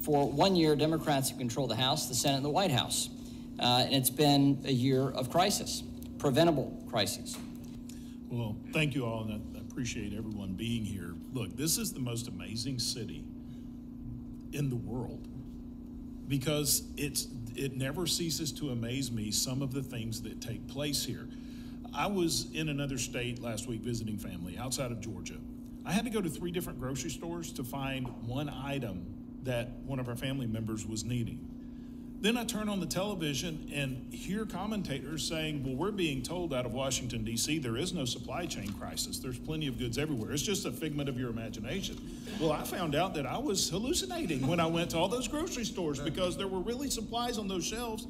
For 1 year, Democrats have controlled the House, the Senate, and the White House. And it's been a year of crisis, preventable crises. Well, thank you all, and I appreciate everyone being here. Look, this is the most amazing city in the world because it never ceases to amaze me, some of the things that take place here. I was in another state last week visiting family outside of Georgia. I had to go to 3 different grocery stores to find one item that one of our family members was needing. Then I turn on the television and hear commentators saying, well, we're being told out of Washington, D.C., there is no supply chain crisis. There's plenty of goods everywhere. It's just a figment of your imagination. Well, I found out that I was hallucinating when I went to all those grocery stores because there were really supplies on those shelves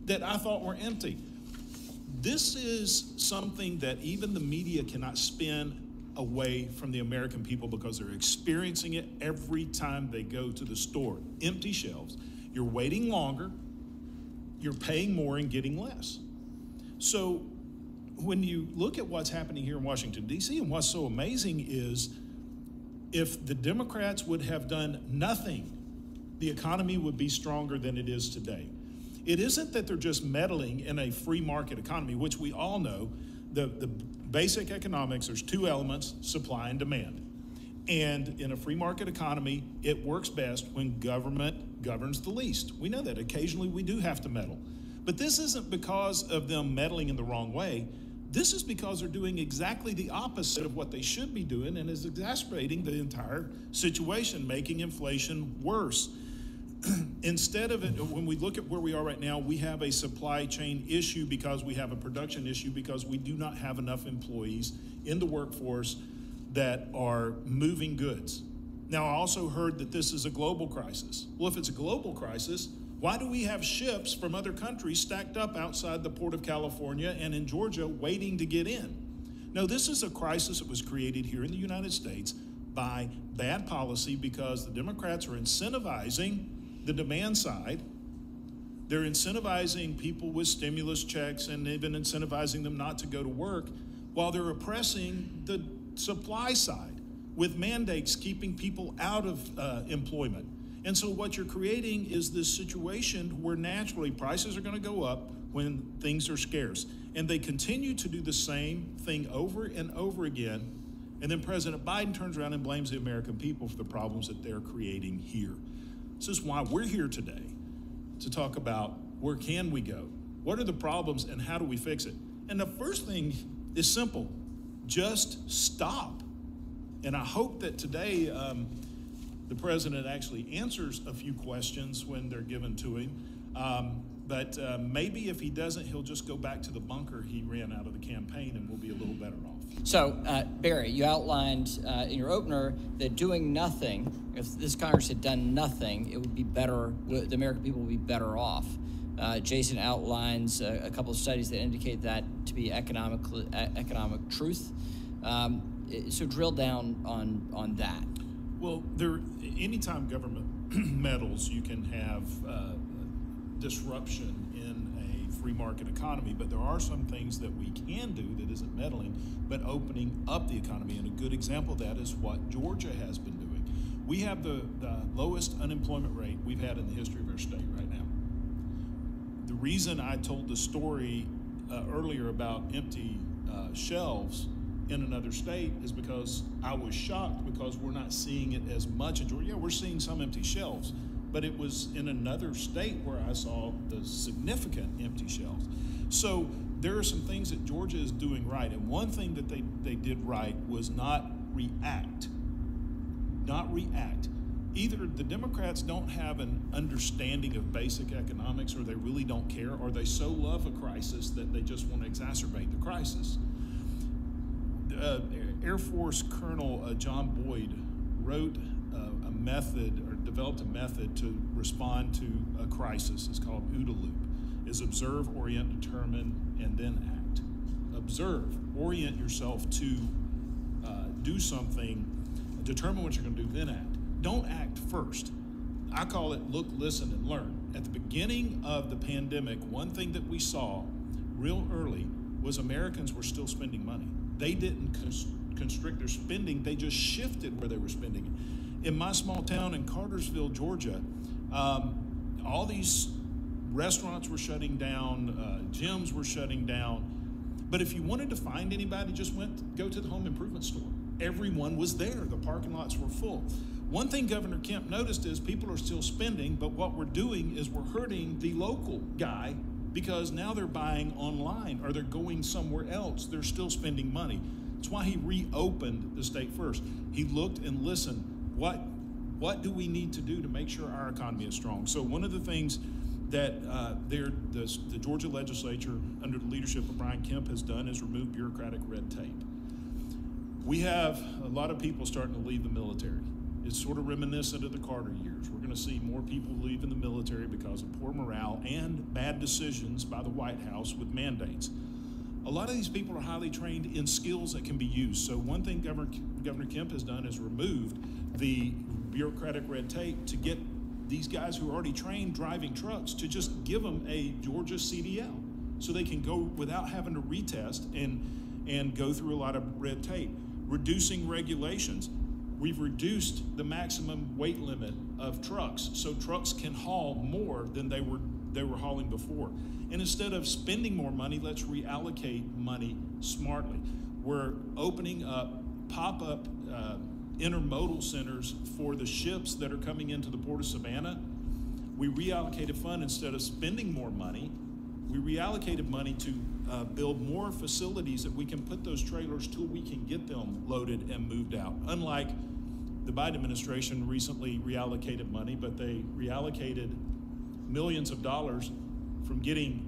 that I thought were empty. This is something that even the media cannot spin away from the American people because they're experiencing it every time they go to the store. Empty shelves. You're waiting longer, you're paying more and getting less. So when you look at what's happening here in Washington, D.C., and what's so amazing is if the Democrats would have done nothing, the economy would be stronger than it is today. It isn't that they're just meddling in a free market economy, which we all know, the basic economics, there's 2 elements, supply and demand. And in a free market economy, it works best when government governs the least. We know that. Occasionally we do have to meddle. But this isn't because of them meddling in the wrong way. This is because they're doing exactly the opposite of what they should be doing and is exacerbating the entire situation, making inflation worse. Instead of it, when we look at where we are right now, we have a supply chain issue because we have a production issue because we do not have enough employees in the workforce that are moving goods. Now, I also heard that this is a global crisis. Well, if it's a global crisis, why do we have ships from other countries stacked up outside the Port of California and in Georgia waiting to get in? No, this is a crisis that was created here in the United States by bad policy because the Democrats are incentivizing the demand side. They're incentivizing people with stimulus checks and even incentivizing them not to go to work while they're oppressing the supply side with mandates keeping people out of employment. And so what you're creating is this situation where naturally prices are going to go up when things are scarce. And they continue to do the same thing over and over again. And then President Biden turns around and blames the American people for the problems that they're creating here. This is why we're here today, to talk about where can we go? What are the problems and how do we fix it? And the first thing is simple, just stop. And I hope that today the president actually answers a few questions when they're given to him. But maybe if he doesn't, he'll just go back to the bunker he ran out of the campaign and we'll be a little better off. So, Barry, you outlined in your opener that doing nothing, if this Congress had done nothing, it would be better, the American people would be better off. Jason outlines a couple of studies that indicate that to be economic truth. So drill down on that. Well, anytime government meddles, you can have disruption in a free market economy, but there are some things that we can do that isn't meddling, but opening up the economy. And a good example of that is what Georgia has been doing. We have the lowest unemployment rate we've had in the history of our state right now. The reason I told the story earlier about empty shelves in another state is because I was shocked because we're not seeing it as much in Georgia. Yeah, we're seeing some empty shelves, but it was in another state where I saw the significant empty shelves. So there are some things that Georgia is doing right, and one thing that they did right was not react. Not react. Either the Democrats don't have an understanding of basic economics, or they really don't care, or they so love a crisis that they just want to exacerbate the crisis. Air Force Colonel John Boyd wrote a method, or developed a method to respond to a crisis. It's called OODA loop. Is observe, orient, determine, and then act. Observe, orient yourself to do something, determine what you're going to do, then act. Don't act first. I call it look, listen, and learn. At the beginning of the pandemic, one thing that we saw real early was Americans were still spending money. They didn't constrict their spending, they just shifted where they were spending it. In my small town in Cartersville, Georgia, all these restaurants were shutting down, gyms were shutting down. But if you wanted to find anybody, just go to the home improvement store. Everyone was there. The parking lots were full. One thing Governor Kemp noticed is people are still spending, but what we're doing is we're hurting the local guy because now they're buying online or they're going somewhere else. They're still spending money. That's why he reopened the state first. He looked and listened. What do we need to do to make sure our economy is strong? So one of the things that the Georgia legislature, under the leadership of Brian Kemp, has done is remove bureaucratic red tape. We have a lot of people starting to leave the military. It's sort of reminiscent of the Carter years. We're going to see more people leaving the military because of poor morale and bad decisions by the White House with mandates. A lot of these people are highly trained in skills that can be used. So one thing Governor Kemp has done is removed the bureaucratic red tape to get these guys who are already trained driving trucks to just give them a Georgia CDL so they can go without having to retest and go through a lot of red tape. Reducing regulations. We've reduced the maximum weight limit of trucks so trucks can haul more than they were hauling before. And instead of spending more money, let's reallocate money smartly. We're opening up pop-up intermodal centers for the ships that are coming into the Port of Savannah. We reallocated fund instead of spending more money. We reallocated money to build more facilities that we can put those trailers till we can get them loaded and moved out. Unlike the Biden administration recently reallocated money, but they reallocated millions of dollars from getting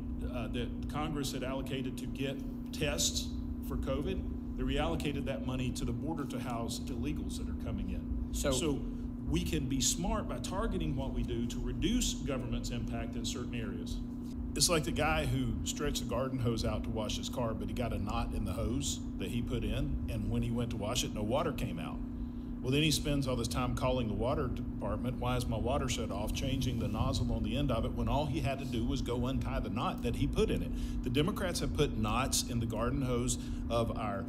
that Congress had allocated to get tests for COVID. They reallocated that money to the border to house illegals that are coming in. So we can be smart by targeting what we do to reduce government's impact in certain areas. It's like the guy who stretched the garden hose out to wash his car, but he got a knot in the hose that he put in, and when he went to wash it, no water came out. Well, then he spends all this time calling the water department, why is my water shut off, changing the nozzle on the end of it, when all he had to do was go untie the knot that he put in it. The Democrats have put knots in the garden hose of our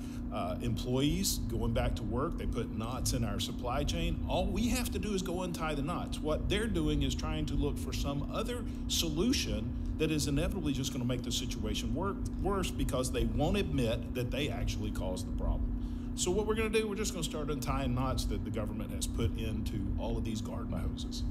employees going back to work. They put knots in our supply chain. All we have to do is go untie the knots. What they're doing is trying to look for some other solution that is inevitably just going to make the situation worse because they won't admit that they actually caused the problem. So what we're going to do, we're just going to start untying knots that the government has put into all of these garden hoses.